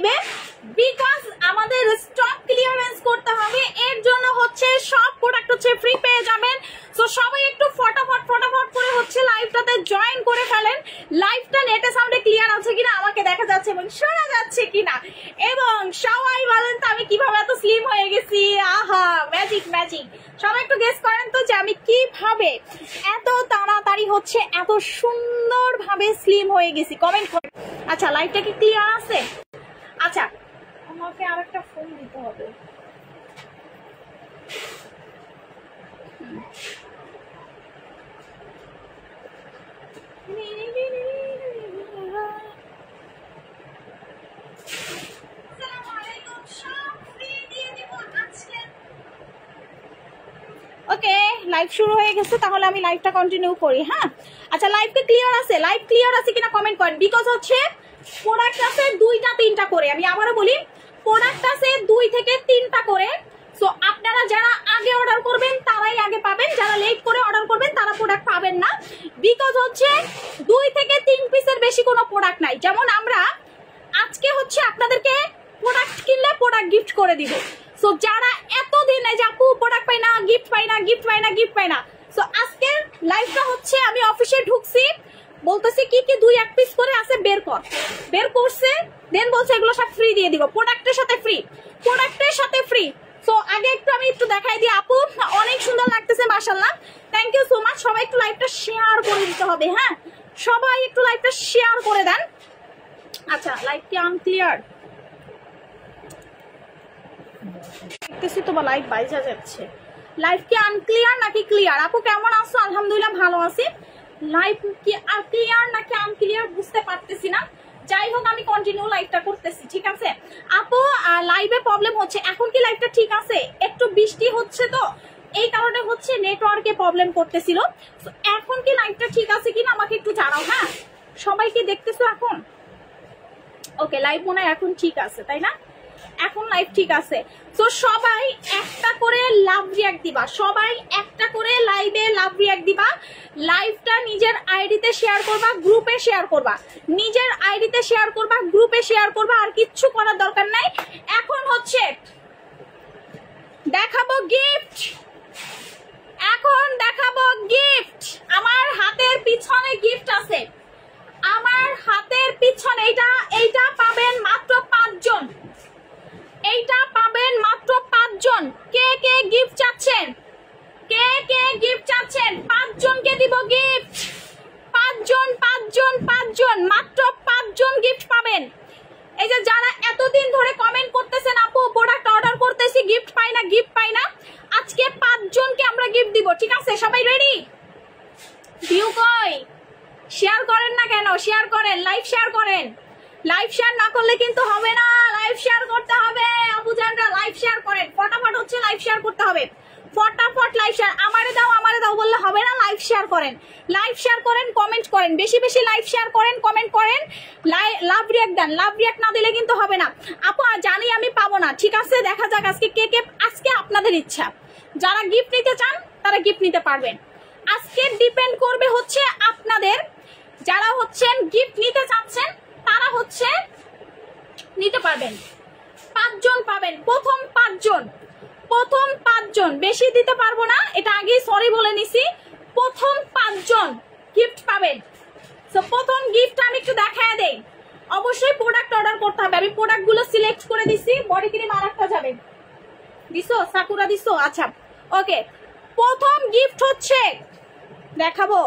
লাইভে, বিকজ আমাদের stock clearance করতে হবে। এর জন্য হচ্ছে সব প্রোডাক্ট হচ্ছে ফ্রি পেয়ে যাবেন। তো সবাই একটু ফটাফট করে হচ্ছে লাইভটাতে জয়েন করে ফেলেন। লাইভটা নেটে সাউন্ডে ক্লিয়ার আছে কিনা, আমাকে দেখা যাচ্ছে এবং শোনা যাচ্ছে কিনা, এবং সবাই বলেন তো আমি কিভাবে এত স্লিম হয়ে গেছি। আহা, ম্যাজিক ম্যাজিক। সবাই একটু গেস করেন তো যে আমি কিভাবে এত তাড়াতাড়ি হচ্ছে এত সুন্দরভাবে স্লিম হয়ে গেছি, কমেন্ট করেন। আচ্ছা, লাইভটা কি ক্লিয়ার আছে? আচ্ছা, আমাকে আরেকটা ফোন দিতে হবে। ওকে, লাইভ শুরু হয়ে গেছে, তাহলে আমি লাইভটা কন্টিনিউ করি। হ্যাঁ, আচ্ছা, লাইভটা ক্লিয়ার আছে? লাইভ ক্লিয়ার আছে কিনা কমেন্ট করেন। বিকজ হচ্ছে প্রোডাক্ট আছে 2টা 3টা করে, আমি আবারও বলি প্রোডাক্ট আছে 2 থেকে 3টা করে। সো আপনারা যারা আগে অর্ডার করবেন তারাই আগে পাবেন, যারা লেট করে অর্ডার করবেন তারা প্রোডাক্ট পাবেন না। বিকজ হচ্ছে 2 থেকে 3 পিসের বেশি কোনো প্রোডাক্ট নাই। যেমন আমরা আজকে হচ্ছে আপনাদেরকে প্রোডাক্ট কিনলে প্রোডাক্ট গিফট করে দিব। সো যারা এতদিন যে আপু প্রোডাক্ট পাই না, গিফট পাই না, গিফট পাই না, গিফট পাই না, সো আজকের লাইভটা হচ্ছে আমি অফিসে ঢুকছি, বলতেছি কি কি 2-1 পিস করে আছে বের কর, বের করছে, দেন বলছে এগুলো সব ফ্রি দিয়ে দিব, প্রোডাক্টের সাথে ফ্রি, প্রোডাক্টের সাথে ফ্রি। সো আগে আমি একটু দেখাই দিই। আপু অনেক সুন্দর লাগতেছে, মাশাআল্লাহ, থ্যাংক ইউ সো মাচ। সবাই একটু লাইভটা শেয়ার করে দিতে হবে। হ্যাঁ, সবাই একটু লাইভটা শেয়ার করে দেন। আচ্ছা, লাইভ কি আনক্লিয়ার? দেখতেছি তো লাইভ বাইজা যাচ্ছে। লাইভ কি আনক্লিয়ার নাকি ক্লিয়ার? আপু কেমন আছো? আলহামদুলিল্লাহ ভালো আছি। লাইভ কি আর ক্লিয়ার নাকি আনক্লিয়ার বুঝতে পারতেছি না। যাই হোক, আমি কন্টিনিউ লাইভটা করতেছি, ঠিক আছে? আপু লাইভে প্রবলেম হচ্ছে, এখন কি লাইভটা ঠিক আছে? একটু বৃষ্টি হচ্ছে তো এই কারণে হচ্ছে নেটওয়ার্কে প্রবলেম করতেছিল। এখন কি লাইভটা ঠিক আছে কিনা আমাকে একটু জানাও। হ্যাঁ, সবাই কি দেখতেছো এখন? ওকে, লাইভ মনে হয় এখন ঠিক আছে, তাই না? এখন লাইভ ঠিক আছে। তো সবাই একটা করে লাভ রিঅ্যাক্ট দিবা, সবাই একটা করে লাইভে লাভ রিঅ্যাক্ট দিবা। লাইভটা নিজের আইডিতে শেয়ার করবা, গ্রুপে শেয়ার করবা, নিজের আইডিতে শেয়ার করবা, গ্রুপে শেয়ার করবা, আর কিচ্ছু করার দরকার নাই। এখন হচ্ছে দেখাবো গিফট, এখন দেখাবো গিফট। আমার হাতের পিছনে গিফট আছে, আমার হাতের পিছনে এইটা পাবেন মাত্র 5 জন, এইটা পাবেন মাত্র 5 জন। কে কে গিফট চাচ্ছেন? কে কে গিফট চাচ্ছেন? 5 জনকে দিব গিফট। 5 জন, 5 জন, 5 জন, মাত্র 5 জন গিফট পাবেন। এই যে যারা এতদিন ধরে কমেন্ট করতেছেন আপু প্রোডাক্ট অর্ডার করতেছি গিফট পাই না, গিফট পাই না, আজকে 5 জনকে আমরা গিফট দিব, ঠিক আছে? সবাই রেডি? ভিউ কই? শেয়ার করেন না কেন? শেয়ার করেন, লাইভ শেয়ার করেন। লাইভ শেয়ার না করলে কিন্তু হবে না, লাইভ শেয়ার করতে হবে। আপু জানরা লাইভ শেয়ার করেন, ফটাফট হচ্ছে লাইভ শেয়ার করতে হবে, ফটাফট লাইভ শেয়ার। আমারে দাও বললে হবে না, লাইভ শেয়ার করেন, লাইভ শেয়ার করেন, কমেন্ট করেন, বেশি বেশি লাইভ শেয়ার করেন, কমেন্ট করেন, লাভ রিঅ্যাক্ট দেন। লাভ রিঅ্যাক্ট না দিলে কিন্তু হবে না। আপু জানি আমি পাবো না, ঠিক আছে? দেখা যাক আজকে কে কে, আজকে আপনাদের ইচ্ছা, যারা গিফট নিতে চান তারা গিফট নিতে পারবেন। আজকে ডিপেন্ড করবে হচ্ছে আপনাদের, যারা হচ্ছেন গিফট নিতে চাচ্ছেন তারা হচ্ছে নিতে পারবেন। 5 জন পাবেন, প্রথম 5 জন, প্রথম 5 জন, বেশি দিতে পারবো না, এটা আগেই সরি বলে নিছি। প্রথম 5 জন গিফট পাবেন। তো প্রথম গিফট আমি একটু দেখায় দেই। অবশ্যই প্রোডাক্ট অর্ডার করতে হবে, আমি প্রোডাক্ট গুলো সিলেক্ট করে দিছি। বডি ক্রিম আরেকটা যাবে, দিছো সাকুরা দিছো? আচ্ছা, ওকে, প্রথম গিফট হচ্ছে দেখাবো,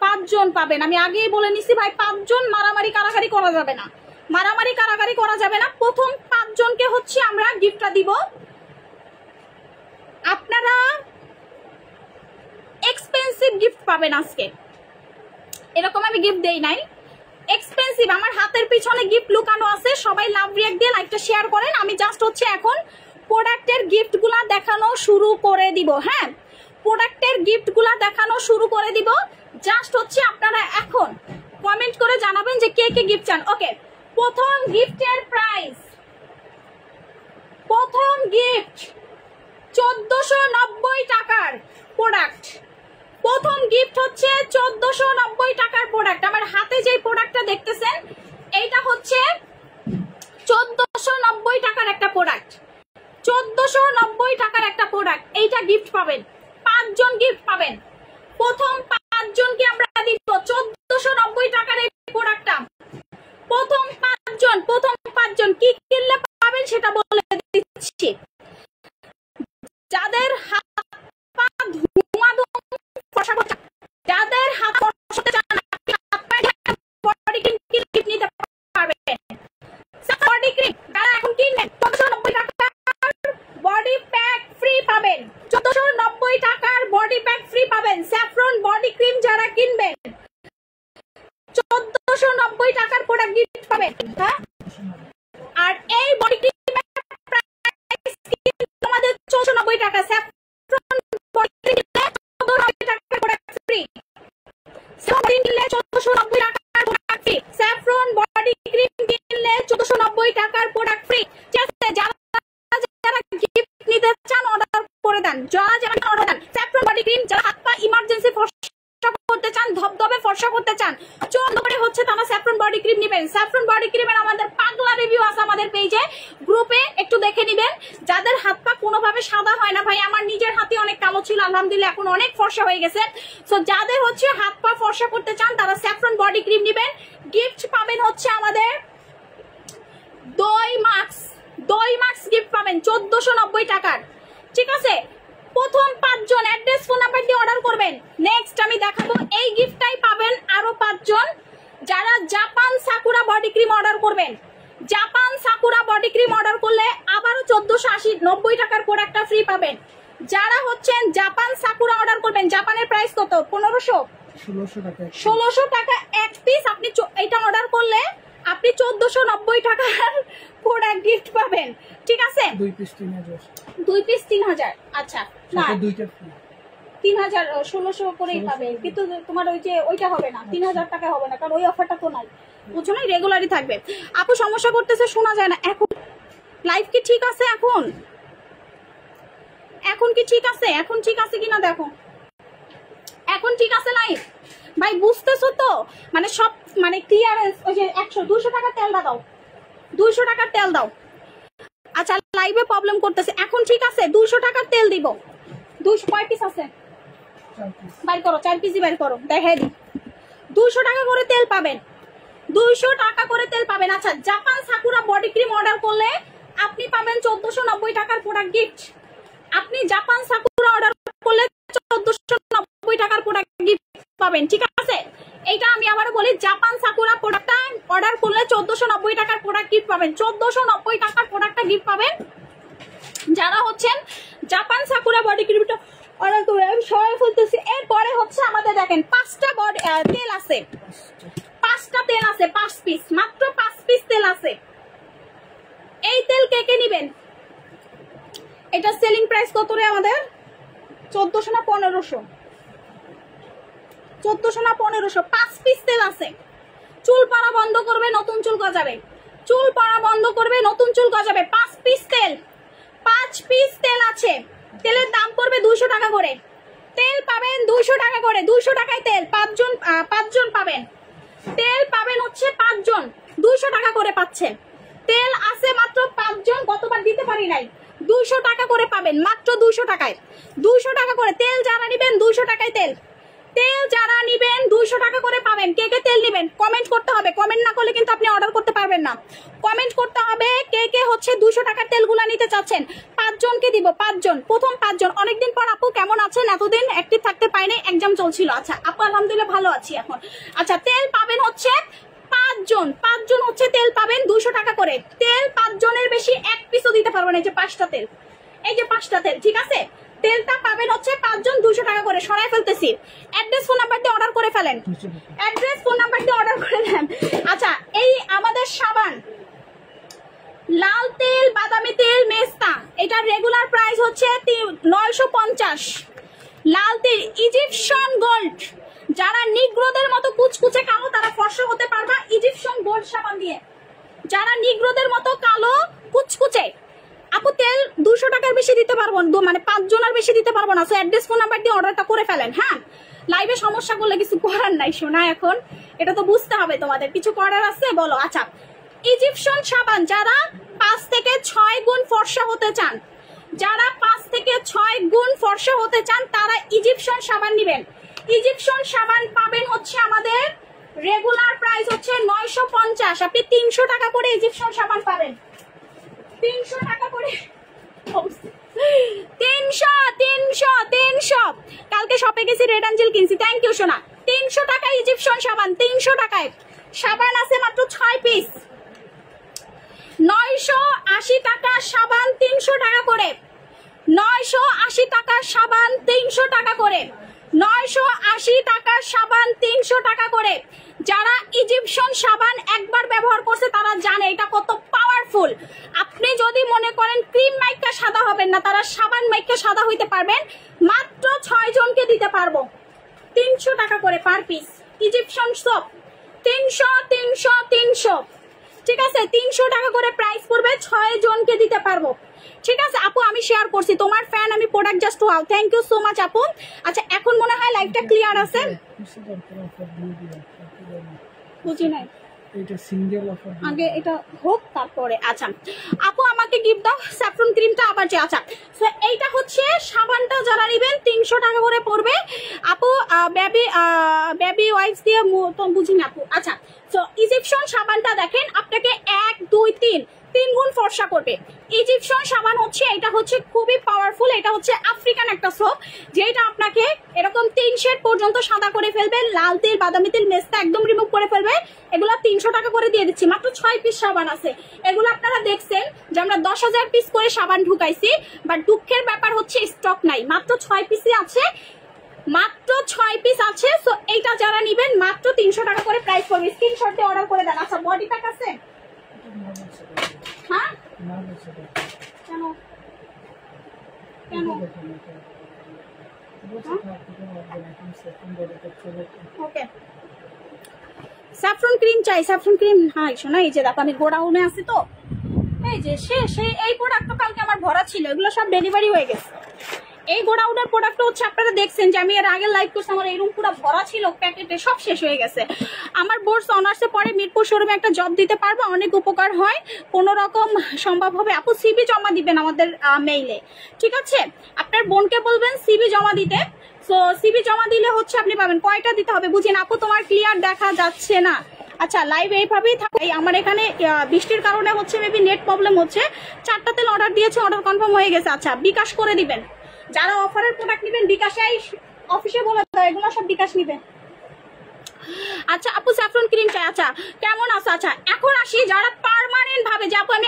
5 জন পাবেন। আমি আগেই বলে নিছি ভাই, 5 জন, মারামারি কারাকারি করা যাবে না, মারামারি কারাকারি করা যাবে না। প্রথম 5 জনকে হচ্ছে আমরা গিফটটা দিব। আপনারা এক্সপেন্সিভ গিফট পাবেন আজকে, এরকম আমি গিফট দেই নাই। এক্সপেন্সিভ, আমার হাতের পিছনে গিফট লুকানো আছে। সবাই লাভ রিঅ্যাক্ট দিয়ে লাইভটা শেয়ার করেন। আমি জাস্ট হচ্ছে এখন প্রোডাক্টের গিফট গুলা দেখানো শুরু করে দিব। হ্যাঁ, প্রোডাক্টের গিফট গুলা দেখানো শুরু করে দিব। জাস্ট হচ্ছে আপনারা এখন কমেন্ট করে জানাবেন যে কে কে গিফট চান। ওকে, প্রথম গিফটের প্রাইস, প্রথম গিফট 1490 টাকার প্রোডাক্ট। প্রথম গিফট হচ্ছে 1490 টাকার প্রোডাক্ট। আমার হাতে যে প্রোডাক্টটা দেখতেছেন এইটা হচ্ছে এইটা গিফট পাবেন, 5 জন গিফট পাবেন। প্রথম 5 জনকে আমরা দিব 1490 টাকার এই প্রোডাক্টটা। প্রথম 5 জন কি কিনলে পাবেন সেটা বলে দিচ্ছি। যাদের হাত পা ধোঁয়া ফর্সা করতে, যাদের হাত ফর্সাতে চান, হাত পা বডি ক্রিম গিফট নিতে পারবেন। বডি ক্রিম যারা এখন কিনবেন 1490 টাকার বডি প্যাক ফ্রি পাবেন, 1490 টাকার বডি প্যাক ফ্রি পাবেন। স্যাফরন বডি ক্রিম যারা কিনবেন 1490 টাকার প্রোডাক্ট গিফট পাবেন। হ্যাঁ, আর এই বডি ক্রিমের প্রাইস আমাদের 1490 টাকা। স্যাফরন বডি ক্রিম 1490 টাকার প্রোডাক্ট ফ্রি। স্যাফরন কিনলে 1490 টাকার product free. Saffron body cream কিনলে 1490 টাকার প্রোডাক্ট ফ্রি। ঠিক আছে, যারা গিফট নিতে চান অর্ডার করে দেন, যারা অর্ডার দেন। স্যাফরন বডি ক্রিম যারা হাত পা ইমার্জেন্সি ফর্সা করতে চান, ধবধবে ফর্সা করতে চান, চোখ করে হচ্ছে তারা স্যাফরন বডি ক্রিম নেবেন। স্যাফরন বডি ক্রিমের আমাদের পাগলা রিভিউ আছে আমাদের পেজে, গ্রুপে একটু দেখে নেবেন। যাদের হাত পা কোনোভাবে সাদা হয় না, ভাই আমার নিজের হাতে অনেক কালো ছিল, আলহামদুলিল্লাহ এখন অনেক ফর্সা হয়ে গেছে। সো যাদের হচ্ছে হাত পা ফর্সা করতে চান তারা স্যাফরন বডি ক্রিম নেবেন। গিফট পাবেন হচ্ছে আমাদের দই মাস্ক গিফট পাবেন 1490 টাকার। ঠিক আছে, প্রথম 5 জন অ্যাড্রেস ফোন নাম্বার দিয়ে অর্ডার করবেন। নেক্সট আমি দেখাবো এই গিফটটাই পাবেন আরো 5 জন যারা Japan Sakura body cream order করবেন। Japan Sakura body cream order করলে আবারও 1490 টাকার প্রোডাক্টটা ফ্রি পাবেন। যারা হচ্ছেন জাপান সাকুরা অর্ডার করবেন, জাপানের প্রাইস কত? 1600 টাকা এক পিস। আপনি এটা অর্ডার করলে আপনি 1490 টাকার প্রোডাক্ট গিফট পাবেন। ঠিক আছে, 2 পিস 3000। আচ্ছা না, 3000 1600 করেই পাবে, কিন্তু তোমার ওই যে ওইটা হবে না, 3000 টাকা হবে না, কারণ ওই অফারটা তো নাই, বুঝছো না, রেগুলারই থাকবে। আপু সমস্যা করতেছে, শোনা যায় না। এখন লাইভ কি ঠিক আছে? এখন কি ঠিক আছে? এখন ঠিক আছে কিনা দেখো, এখন ঠিক আছে লাইভ? ভাই বুঝতেছো তো, মানে সব মানে ক্লিয়ারেন্স। ওই যে 200 টাকার তেল দাও, 200 টাকার তেল দাও। আচ্ছা লাইভে প্রবলেম করতেছে, এখন ঠিক আছে? 200 টাকার তেল দিব। 200 কয় পিস আছে? বাইর করো, 4 পিসই বাইর করো, দেখাই দিই। 200 টাকা করে তেল পাবেন, 200 টাকা করে তেল পাবেন। আচ্ছা, Japan Sakura body cream order করলে আপনি পাবেন 1490 টাকার প্রোডাক্ট গিফট। আপনি জাপান সাকুরা অর্ডার করলে 1490 টাকার প্রোডাক্ট গিফট পাবেন। ঠিক আছে, এইটা আমি আবারও বলি, জাপান সাকুরা প্রোডাক্টটা অর্ডার করলে 1490 টাকার প্রোডাক্ট গিফট পাবেন। 1490 টাকার প্রোডাক্টটা গিফট পাবেন যারা হচ্ছেন জাপান সাকুরা বডি ক্রিমটা অর্ডার করবে। আমি সবাই বলতেছি। এরপরে হচ্ছে আমাদের দেখেন 5টা তেল আছে, 5টা তেল আছে, 5 পিস, মাত্র 5 পিস তেল আছে। এই তেল কে কে নিবেন? এটা সেলিং প্রাইস কত রে আমাদের? 1400 না 1500? 1400 না 1500? 5 পিস তেল আছে। চুল পড়া বন্ধ করবে, নতুন চুল গজাবে। চুল পড়া বন্ধ করবে, নতুন চুল গজাবে। 5 পিস তেল, 5 পিস তেল আছে। তেলের দাম পড়বে 200 টাকা করে। তেল পাবেন 200 টাকা করে, 200 টাকায় তেল। 5 জন পাবেন। তেল পাবেন হচ্ছে 5 জন, 200 টাকা করে পাচ্ছেন। তেল আছে মাত্র 5 জন, গতবার দিতে পারি নাই। 200 টাকা করে পাবেন, মাত্র 200 টাকায়। 200 টাকা করে তেল যারা নিবেন 200 টাকায় তেল। তেল যারা নিবেন 200 টাকা করে পাবেন। কে কে তেল নিবেন কমেন্ট করতে হবে, কমেন্ট না করলে কিন্তু আপনি অর্ডার করতে পারবেন না। কমেন্ট করতে হবে কে কে হচ্ছে 200 টাকার তেলগুলা নিতে চাচ্ছেন। 5 জনকে দিব, 5 জন, প্রথম 5 জন। অনেকদিন পর আপু কেমন আছেন? এতদিন অ্যাক্টিভ থাকতে পাইনি, এক্সাম চলছিল। আচ্ছা আপু আলহামদুলিল্লাহ ভালো আছি এখন। আচ্ছা তেল পাবেন হচ্ছে 5 জন, 5 জন হচ্ছে তেল পাবেন 200 টাকা করে। তেল 5 জনের বেশি এক পিসও দিতে পারবেন। এই যে 5টা তেল, এই যে 5টা তেল, ঠিক আছে? তেলটা পাবেন হচ্ছে 5 জন 200 টাকা করে। সরাই ফেলতেছি, অ্যাড্রেস ফোন নাম্বার দিয়ে অর্ডার করে ফেলেন, অ্যাড্রেস ফোন নাম্বার দিয়ে অর্ডার করে দেন। আচ্ছা এই আমাদের সাবান, লাল তেল, বাদামি তেল, মেস্তা, এটার রেগুলার প্রাইস হচ্ছে 950। লাল তেল ইজিপশিয়ান গোল্ড, যারা নিগ্রোদের মতো কুচকুচে কালো তারা ফর্সা হতে পারবা ইজিপশিয়ান গোল্ড সাবান দিয়ে। যারা নিগ্রোদের মতো কালো কুচকুচে, আপু তেল 200 টাকার বেশি দিতে পারবো না, মানে 5 জনের বেশি দিতে পারবো না। অ্যাড্রেস ফোন নাম্বার দিয়ে অর্ডারটা করে ফেলেন। হ্যাঁ, লাইভে সমস্যা করলে কিছু করার নাই শোনা, এখন এটা তো বুঝতে হবে তোমাদের, কিছু করার আছে বলো। আচ্ছা ইজিপশিয়ান সাবান, যারা 5 থেকে 6 গুণ ফর্সা হতে চান, যারা 5 থেকে 6 গুণ ফর্সা হতে চান তারা ইজিপশিয়ান সাবান নেবেন। ইজিপশিয়ান সাবান পাবেন হচ্ছে আমাদের রেগুলার প্রাইস হচ্ছে 950, আপনি 300 টাকা করে ইজিপশিয়ান সাবান পাবেন। 300 টাকা করে 300 কালকে শপে গেছি রেড অ্যাঞ্জেল কিনছি, থ্যাংক ইউ সোনা। 300 টাকা ইজিপশিয়ান সাবান, 300 টাকায় সাবান আছে মাত্র 6 পিস। 980 টাকার সাবান 300 টাকা করে, 980 টাকার সাবান 300 টাকা করে, 980 টাকার সাবান 300 টাকা করে। যারা ইজিপশিয়ান সাবান একবার ব্যবহার করছে তারা জানে এটা কত পাওয়ারফুল। আপনি যদি মনে করেন ক্রিম মাইকা সাদা হবেন না, তারা সাবান মাইকা সাদা হইতে পারবেন। মাত্র 6 জনকে দিতে পারবো 300 টাকা করে পার পিস ইজিপশিয়ান সোপ। 300 ঠিক আছে, 300 টাকা করে প্রাইস পড়বে, 6 জনকে দিতে পারবো। ঠিক আছে আপু, আমি শেয়ার করছি, তোমার ফ্যান আমি, product just wow, thank you so much আপু। আচ্ছা এখন মনে হয় লাইভটা ক্লিয়ার আছে, বুঝি নাই এটা সিঙ্গেল অফার, আগে এটা হোক তারপরে। আচ্ছা আপু আমাকে গিফট দাও স্যাফরন ক্রিমটা আবার যে। আচ্ছা সো এইটা হচ্ছে সাবানটা যারা নেবেন 300 টাকা করে পড়বে আপু। বেবি ওয়াইপস দিয়ে তো বুঝি না আপু। আচ্ছা সো ইজিপশিয়ান সাবানটা দেখেন আপনাকে 1 2 3 গুণ ফর্সা করবে। ইজিপশিয়ান সাবান হচ্ছে এটা হচ্ছে খুবই পাওয়ারফুল, এটা হচ্ছে আফ্রিকান একটা সোপ যেটা আপনাকে এরকম 3 শেড পর্যন্ত সাদা করে ফেলবে, লাল তেল বাদামি তেল মেস্তা একদম রিমুভ করে ফেলবে। এগুলো 300 টাকা করে দিয়ে দিচ্ছি, মাত্র 6 পিস সাবান আছে। এগুলো আপনারা দেখছেন যে আমরা 10,000 পিস করে সাবান ঢুকাইছি, বাট দুঃখের ব্যাপার হচ্ছে স্টক নাই, মাত্র 6 পিসই আছে, মাত্র 6 পিস আছে। সো এইটা যারা নেবেন মাত্র 300 টাকা করে প্রাইস পড়বে, স্ক্রিনশট দিয়ে অর্ডার করে দেন। আচ্ছা বডি প্যাক আছে? হ্যাঁ কেন কেন ওকে স্যাফরন ক্রিম চাই, স্যাফরন ক্রিম। হ্যাঁ শোনা, এই যে দেখো আমি গোডাউনে আছি তো, এই যে সেই এই প্রোডাক্ট কালকে আমার ভরা ছিল, এগুলো সব ডেলিভারি হয়ে গেছে। এই গোডাউনের প্রোডাক্ট হচ্ছে আপনারা দেখছেন যে আমি এর আগে লাইভ করছি, আমার এই রুম পুরো ভরা ছিল প্যাকেটে, সব শেষ হয়ে গেছে। আমার বোর্ডস অনার্সে পরে মিরপুর শোরুমে একটা জব দিতে পারবো, অনেক উপকার হয়, কোনো রকম সম্ভব হবে। আপু সিবি জমা দিবেন আমাদের মেইলে, ঠিক আছে? আপনার বোনকে বলবেন সিবি জমা দিতে। সো সিবি জমা দিলে হচ্ছে আপনি পাবেন। কয়টা দিতে হবে বুঝেন আপু, তোমার ক্লিয়ার দেখা যাচ্ছে না। আচ্ছা লাইভ এইভাবেই থাকে, আমার এখানে বৃষ্টির কারণে হচ্ছে মেবি নেট প্রবলেম হচ্ছে। 4টা তেল অর্ডার দিয়েছে, অর্ডার কনফার্ম হয়ে গেছে। আচ্ছা বিকাশ করে দিবেন, যারা অফারের প্রোডাক্ট নেবেন বিকাশে অফিসে বলে দাও, এগুলো সব বিকাশ নিবেন। আচ্ছা আপু স্যাফরন ক্রিম চাই। আচ্ছা কেমন আছে? আচ্ছা এখন আসি যারা পার্মানেন্ট ভাবে যে আপু আমি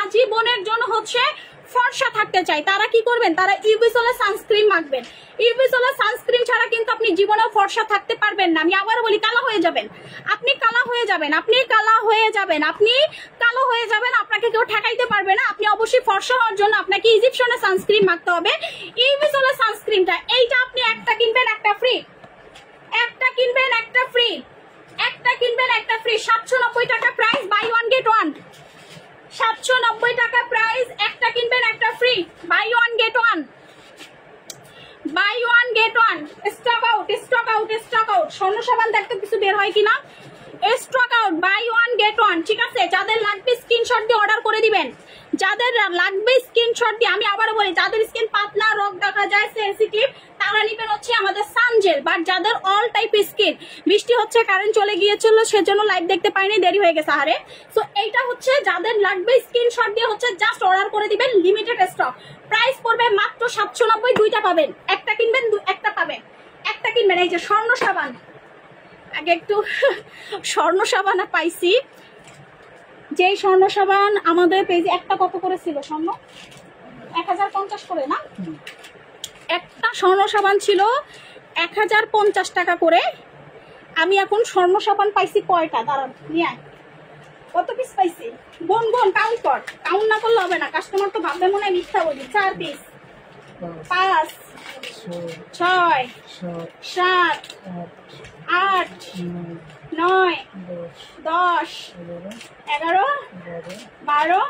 আজীবনের জন্য হচ্ছে ফর্সা থাকতে চাই, তারা কি করবেন? তারা ইউভিসোলের সানস্ক্রিন মাখবেন। ইউভিসোলের সানস্ক্রিন ছাড়া কিন্তু আপনি জীবনেও ফর্সা থাকতে পারবেন না। আমি আবার বলি কালো হয়ে যাবেন, আপনি কালো হয়ে যাবেন, আপনি কালো হয়ে যাবেন, আপনি কালো হয়ে যাবেন, আপনাকে কেউ ঠেকাইতে পারবে না। আপনি অবশ্যই ফর্সা হওয়ার জন্য আপনাকে ইজিপশিয়ানের সানস্ক্রিন মাখতে হবে। ইউভিসোলের সানস্ক্রিনটা এইটা আপনি একটা কিনবেন একটা ফ্রি, একটা কিনবেন একটা ফ্রি, একটা কিনবেন একটা ফ্রি। 790 টাকা price, buy one get one. 790 টাকা প্রাইস, একটা কিনবেন একটা free, buy one get one, buy one get one. Stock out, stock out, stock out. স্বর্ণ সাবান দেখতে কিছু বের হয় কিনা, stock out, buy one get one. ঠিক আছে, যাদের লাগবে স্ক্রিনশট দিয়ে অর্ডার করে দিবেন, যাদের লাগবে স্ক্রিনশট দিয়ে। আমি আবারও বলি যাদের স্কিন পাতলা, রগ দেখা যায়, সেনসিটিভ, তারা নিবেন হচ্ছে আমাদের সানজেল। বাট যাদের অল টাইপ স্কিন, বৃষ্টি হচ্ছে, কারেন্ট চলে গিয়েছিল, সেজন্য লাইভ দেখতে পাইনি, দেরি হয়ে গেছে আরে। সো এইটা হচ্ছে যাদের লাগবে স্ক্রিনশট দিয়ে হচ্ছে জাস্ট অর্ডার করে দিবেন, লিমিটেড স্টক। প্রাইস পড়বে মাত্র 790, দুইটা পাবেন, একটা কিনবেন একটা পাবেন, একটা কিনবেন। এই যে স্বর্ণ সাবান, আগে একটু স্বর্ণ সাবান পাইছি, যে স্বর্ণ সাবান আমাদের পেজে একটা কত করে ছিল? স্বর্ণ 1050 করে না, একটা স্বর্ণ সাবান ছিল 1050 টাকা করে। আমি এখন স্বর্ণ সাবান পাইছি কয়টা, দাঁড়ান নিয়ে কত পিস পাইছি, বোন কাউন্ট কর, কাউন্ট না করলে হবে না, কাস্টমার তো ভাববে মনে হয় মিথ্যা বলি। 4 পিস, 5 6 7 8 9 10 11 12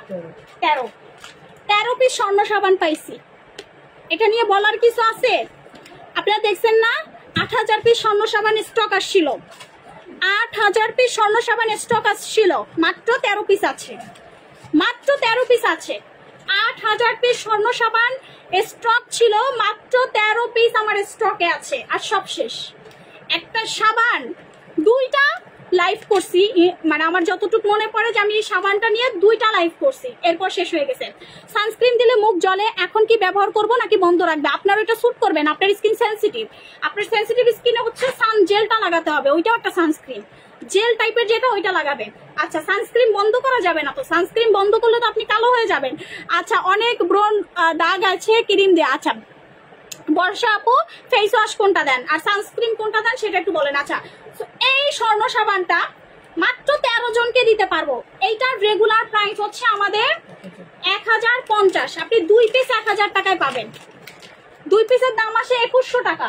13 13 পিস স্বর্ণ সাবান পাইছি। এটা নিয়ে বলার কিছু আছে? আপনারা দেখছেন না 8000 পিস স্বর্ণ সাবান স্টক আসছিল, 8000 পিস স্বর্ণ সাবান স্টক আসছিল, মাত্র 13 পিস আছে, মাত্র 13 পিস আছে। 8000 পিস স্বর্ণ সাবান স্টক ছিল, মাত্র 13 পিস আমার স্টকে আছে, আর সব শেষ। একটা সাবান 2টা লাইভ করছি, মানে আমার যতটুকু মনে পড়ে যে আমি এই সাবানটা নিয়ে 2টা লাইভ করছি, এরপর শেষ হয়ে গেছে। সানস্ক্রিন দিলে মুখ জ্বলে, এখন কি ব্যবহার করব নাকি বন্ধ রাখবে? আপনার ওইটা স্যুট করবেন, আপনার স্কিন সেনসিটিভ, আপনার সেনসিটিভ স্কিনে হচ্ছে সান জেলটা লাগাতে হবে, ওইটাও একটা সানস্ক্রিন জেল টাইপের যেটা, ওইটা লাগাবেন। আচ্ছা, সানস্ক্রিন বন্ধ করা যাবে না তো, সানস্ক্রিন বন্ধ করলে তো আপনি কালো হয়ে যাবেন। আচ্ছা, অনেক ব্রণ দাগ আছে ক্রিম দিয়ে। আচ্ছা বর্ষা আপু, ফেস ওয়াশ কোনটা দেন আর সানস্ক্রিন কোনটা দেন সেটা একটু বলেন। আচ্ছা, এই স্বর্ণ সাবানটা মাত্র 13 জনকে দিতে পারবো। এইটার রেগুলার প্রাইস হচ্ছে আমাদের 1050, আপনি 2 পিস 1000 টাকায় পাবেন। 2 পিসের দাম আসে 2100 টাকা,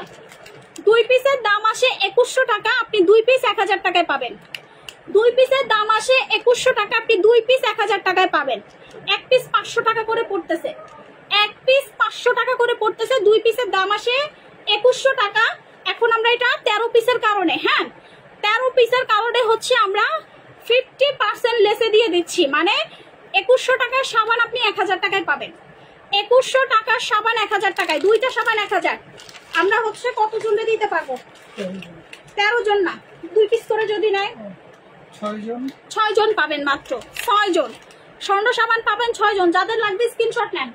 2 পিসের দাম আসে 2100 টাকা, আপনি 2 পিস 1000 টাকায় পাবেন। 2 পিসের দাম আসে 2100 টাকা, আপনি 2 পিস 1000 টাকায় পাবেন। 1 পিস 500 টাকা করে পড়তেছে, 1 পিস 500 টাকা করে পড়তেছে, 2 পিসের দাম আসে 2100 টাকা। এখন আমরা এটা 13 পিসের কারণে, হ্যাঁ 13 পিসের কারণে হচ্ছে আমরা 50% লেসে দিয়ে দিচ্ছি, মানে 2100 টাকার সাবান আপনি 1000 টাকায় পাবেন। 2100 টাকার সাবান 1000 টাকায়, 2টা সাবান 1000। আমরা হচ্ছে কত জনে দিতে পারবো? 13 জন না, 2 পিস করে যদি নেয় 6 জন পাবেন, মাত্র 6 জন স্বর্ণ সাবান পাবেন, 6 জন। যাদের লাগবে স্ক্রিনশট নেন,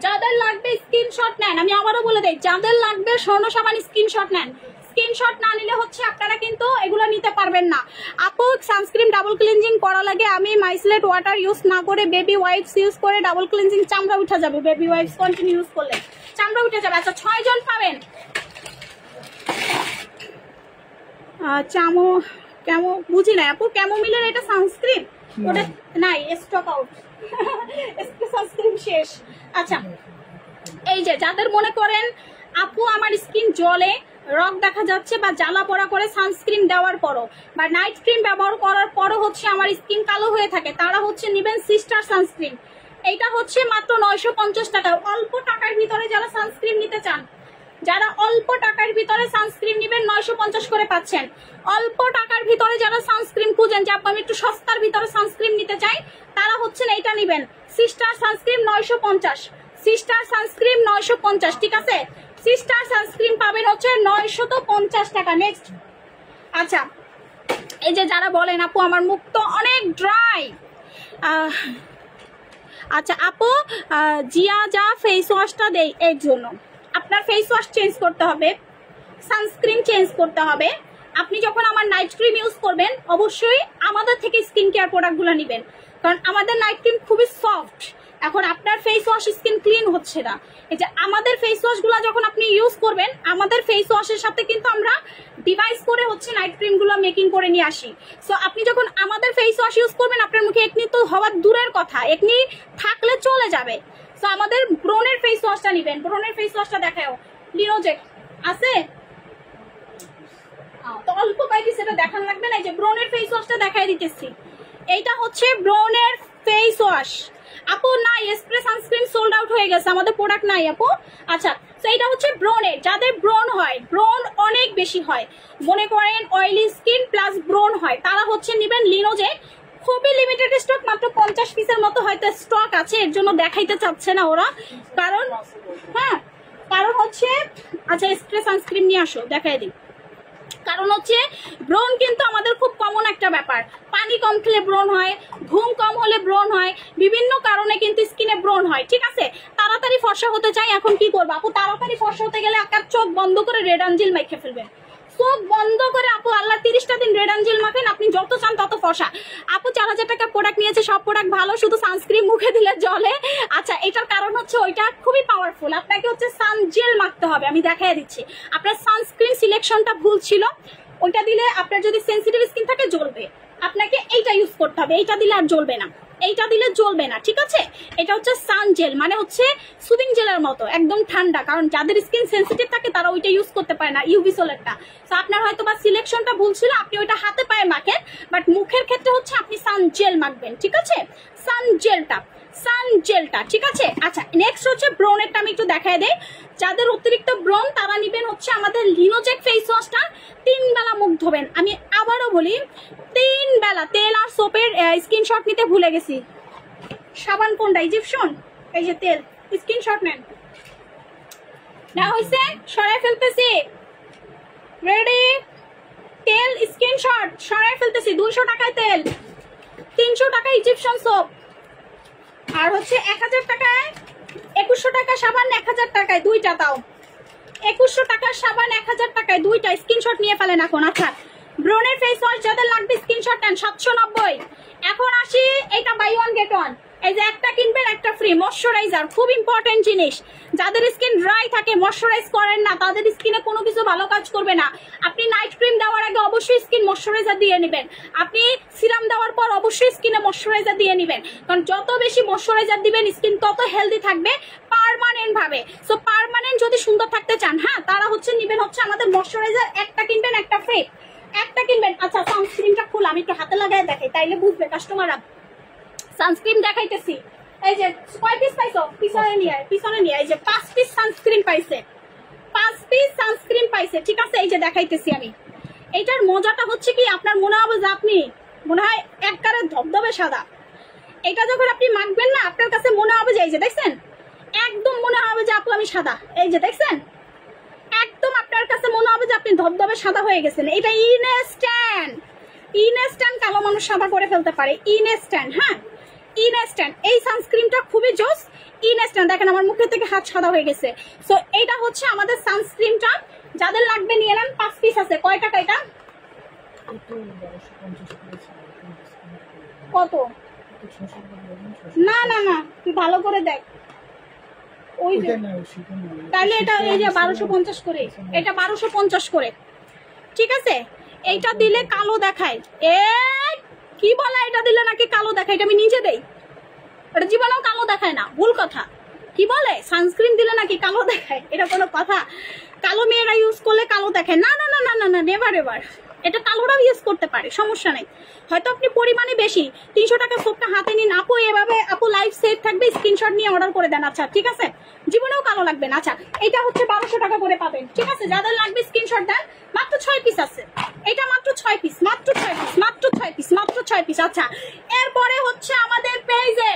যাদের লাগবে স্ক্রিনশট নেন। আমি আবারও বলে দেই, যাদের লাগবে স্বর্ণ সাবান স্ক্রিনশট নেন। স্ক্রিনশট না নিলে হচ্ছে আপনারা কিন্তু এগুলো নিতে পারবেন না। আপু সানস্ক্রিন ডাবল ক্লিনজিং করা লাগে, আমি মাইসলেট ওয়াটার ইউজ না করে বেবি ওয়াইপস ইউজ করে ডাবল ক্লিনজিং, চামড়া উঠে যাবে। বেবি ওয়াইপস কন্টিনিউ ইউজ করলে চামড়া উঠে যাবে। আচ্ছা 6 জন পাবেন। চামো কেমো বুঝি না আপু, ক্যামোমিলের এটা সানস্ক্রিন ওটা নাই, স্টক আউট, সানস্ক্রিন শেষ। আচ্ছা, এই যে যাদের মনে করেন আপু আমার স্কিন জ্বলে, রক দেখা যাচ্ছে বা জ্বালা পোড়া করে সানস্ক্রিন দেওয়ার পরও বা নাইট ক্রিম ব্যবহার করার পরও হচ্ছে আমার স্কিন কালো হয়ে থাকে, তারা হচ্ছে নেবেন সিস্টার সানস্ক্রিন। এইটা হচ্ছে মাত্র 950 টাকা। অল্প টাকার ভিতরে যারা সানস্ক্রিন নিতে চান, যারা অল্প টাকার ভিতরে সানস্ক্রিন নেবেন 950 করে পাচ্ছেন। অল্প টাকার ভিতরে যারা সানস্ক্রিন খুঁজেন যে আমি একটু সস্তার ভিতরে সানস্ক্রিন নিতে চাই, তারা হচ্ছেন এইটা নেবেন, সিস্টার সানস্ক্রিন 950, সিস্টার সানস্ক্রিন 950, ঠিক আছে? সিস্টার সানস্ক্রিন পাবেন হচ্ছে 950 টাকা। নেক্সট, আচ্ছা এই যে যারা বলেন আপু আমার মুখ তো অনেক ড্রাই, আচ্ছা আপু জিয়া যা ফেস ওয়াশটা দেই, এর জন্য আপনার ফেস ওয়াশ চেঞ্জ করতে হবে, সানস্ক্রিন চেঞ্জ করতে হবে। আপনি যখন আমার নাইট ক্রিম ইউজ করবেন অবশ্যই আমাদের থেকে স্কিন কেয়ার প্রোডাক্টগুলো নেবেন, কারণ আমাদের নাইট ক্রিম খুবই সফট। এখন আপনার ফেস ওয়াশ স্কিন ক্লিন হচ্ছে না, এই যে আমাদের ফেস ওয়াশগুলো যখন আপনি ইউজ করবেন, আমাদের ফেস ওয়াশের সাথে কিন্তু আমরা ডিভাইস করে হচ্ছে নাইট ক্রিমগুলো মেকিং করে নিয়ে আসি। সো আপনি যখন আমাদের ফেস ওয়াশ ইউজ করবেন, আপনার মুখে একনি তো হওয়ার দূরের কথা, একনি থাকলে চলে যাবে। সো আমাদের ব্রনের ফেস ওয়াশটা নেবেন। ব্রনের ফেস ওয়াশটা দেখাও, লিনোজেক আছে তো অল্প কয়েকটি, সেটা দেখান লাগবে না। এই যে ব্রনের ফেস ওয়াশটা দেখাই দিতেছি, এইটা হচ্ছে ব্রনের ফেস ওয়াশ। আপু নাই, স্প্রে সানস্ক্রিন সোল্ড আউট হয়ে গেছে, আমাদের প্রোডাক্ট নাই আপু। আচ্ছা, তো এটা হচ্ছে ব্রনের, যাদের ব্রন হয়, ব্রন অনেক বেশি হয়, মনে করেন অয়েলি স্কিন প্লাস ব্রন হয়, তারা হচ্ছে নেবেন লিনোজেক। খুবই লিমিটেড স্টক, মাত্র 50 পিসের মতো হয়তো স্টক আছে, এর জন্য দেখাইতে চাচ্ছে না ওরা, কারণ হ্যাঁ কারণ হচ্ছে, আচ্ছা স্প্রে সানস্ক্রিন নিয়ে আসো দেখাই দিই। কারণ হচ্ছে ব্রণ কিন্তু আমাদের খুব কমন একটা ব্যাপার, পানি কম খেলে ব্রণ হয়, ঘুম কম হলে ব্রণ হয়, বিভিন্ন কারণে কিন্তু স্কিনে ব্রণ হয়, ঠিক আছে? তাড়াতাড়ি ফর্সা হতে চাই, এখন কি করবো আপু? তাড়াতাড়ি ফর্সা হতে গেলে আপনার চোখ বন্ধ করে রেড আঞ্জিল মেখে ফেলবেন, চোখ বন্ধ করে আপু আল্লাহ 30টা দিন রেড আঞ্জিল মাখেন, আপনি যত চান তত ফর্সা। আপু 4000 টাকা প্রোডাক্ট নিয়েছে, সব প্রোডাক্ট ভালো, শুধু সানস্ক্রিন মুখে দিলে জলে। আচ্ছা, এটার কারণ হচ্ছে ওইটা খুবই পাওয়ারফুল, আপনাকে হচ্ছে সান জেল মাখতে হবে। আমি দেখাই দিচ্ছি, আপনার সানস্ক্রিন সিলেকশনটা ভুল ছিল, ওইটা দিলে আপনার যদি সেন্সিটিভ স্কিন থাকে জ্বলবে, আপনাকে এইটা ইউজ করতে হবে, এইটা দিলে আর জ্বলবে না, এইটা দিলে জ্বলবে না, ঠিক আছে? এটা হচ্ছে সান জেল, মানে হচ্ছে সুদিং জেলের মতো, একদম ঠান্ডা, কারণ যাদের স্কিন সেন্সিটিভ থাকে তারা ওইটা ইউজ করতে পারে না, ইউভি সোলেরটা। তো আপনার হয়তো বা সিলেকশনটা ভুল ছিল, আপনি ওইটা হাতে পায়ে মাখেন, বাট মুখের ক্ষেত্রে হচ্ছে আপনি সান জেল মাখবেন, ঠিক আছে? সান জেলটা, ঠিক আছে? আচ্ছা, নেক্সট হচ্ছে ব্রনেরটা আমি একটু দেখাই দেই। যাদের অতিরিক্ত ব্রণ তারা নেবেন হচ্ছে আমাদের লিনোজেক ফেস ওয়াশটা, 3 বেলা মুখ ধোবেন। আমি আবারও বলি, 3 বেলা। তেল আর সোপের স্ক্রিনশট নিতে ভুলে গেছি। সাবান কোনটা? ইজিপশন এই যে তেল, স্ক্রিনশট নেন। না হইছে, সরাই ফেলতেছি। রেডি? তেল স্ক্রিনশট সরাই ফেলতেছি। 200 টাকায় তেল, 300 টাকা ইজিপশিয়ান সোপ, আর হচ্ছে 1000 টাকায় 2100 টাকা সাবান, 1000 টাকায় দুইটা, তাও 2100 টাকার সাবান 1000 টাকায় দুইটা। স্ক্রিনশট নিয়ে ফেলেন এখন। আচ্ছা, ব্রনের ফেস ওয়াশ যাদের লাগবে স্ক্রিনশট নেন। 790। এখন আসি, এটা বাই ওয়ান গেট ওয়ান। এই যে একটা কিনবেন একটা ফ্রি। ময়শ্চারাইজার খুব ইম্পর্টেন্ট জিনিস। যাদের স্কিন ড্রাই থাকে, ময়শ্চারাইজ করেন না, তাদের স্কিনে কোনো কিছু ভালো কাজ করবে না। আপনি নাইট ক্রিম দেওয়ার আগে অবশ্যই স্কিন ময়শ্চারাইজার দিয়ে নেবেন। আপনি সিরাম দেওয়ার পর অবশ্যই স্কিনে ময়শ্চারাইজার দিয়ে নেবেন, কারণ যত বেশি ময়শ্চারাইজার দিবেন স্কিন তত হেলদি থাকবে পার্মানেন্ট ভাবে। সো পার্মানেন্ট যদি সুন্দর থাকতে চান, হ্যাঁ, তারা হচ্ছে নিবেন হচ্ছে আমাদের ময়শ্চারাইজার। একটা কিনবেন একটা ফ্রি, একটা কিনবেন। আচ্ছা, সানস্ক্রিনটা খুলে আমি একটু হাতে লাগাই দেখাই, তাইলে বুঝবে কাস্টমাররা। সানস্ক্রিন দেখাইতেছি। এই যে কয় পিস পাইছো? পিছনে নিয়ে এই যে 5 পিস সানস্ক্রিন পাইছে, 5 পিস সানস্ক্রিন পাইছে। ঠিক আছে, এই যে দেখাইতেছি আমি। এইটার মজাটা হচ্ছে কি, আপনার মনে হবে যে আপনি মনে হয় একবারে ধবধবে সাদা। এটা যখন আপনি মাখবেন না, আপনার কাছে মনে হবে যে এই যে দেখছেন, একদম মনে হবে যে আপু আমি সাদা। এই যে দেখছেন, একদম আপনার কাছে মনে হবে যে আপনি ধবধবে সাদা হয়ে গেছেন। এটা ইনস্ট্যান্ট কালো মানুষ সাদা করে ফেলতে পারে। ইনস্ট্যান্ট, হ্যাঁ, ইনস্ট্যান্ট। এই সানস্ক্রিনটা খুবই জোস। ইনস্ট্যান্ট, দেখেন আমার মুখের থেকে হাত সাদা হয়ে গেছে। সো এইটা হচ্ছে আমাদের সানস্ক্রিনটা। যাদের লাগবে নিয়ে নেন। 5 পিস আছে। কয় টাকা এটা? কত? না না না, তুই ভালো করে দেখ। ওই তাহলে এটা এই যে 1250 করে, এটা 1250 করে। ঠিক আছে, এইটা দিলে কালো দেখায়। এ কি বলে, এটা দিলে নাকি কালো দেখায়? এটা আমি নিজে দেই, এটা জীবনেও কালো দেখায় না। ভুল কথা। কি বলে সানস্ক্রিন দিলে নাকি কালো দেখায়? এটা কোনো কথা? কালো মেয়েরা ইউজ করলে কালো দেখায়? না না না না না না, নেভার এভার। এটা কালোরাও ইউজ করতে পারে, সমস্যা নেই। হয়তো আপনি পরিমাণে বেশি 300 টাকা সোপটা হাতে নিন আপু, এভাবে আপু লাইফ সেভ থাকবে, স্ক্রিনশট নিয়ে অর্ডার করে দেন। আচ্ছা ঠিক আছে, জীবনেও কালো লাগবে না। আচ্ছা, এটা হচ্ছে 1200 টাকা করে পাবেন। ঠিক আছে, যাদের লাগবে স্ক্রিনশট দেন। মাত্র 6 পিস আছে, এটা মাত্র 6 পিস, মাত্র 6 পিস, মাত্র 6 পিস, মাত্র 6 পিস। আচ্ছা, এরপরে হচ্ছে আমাদের পেজে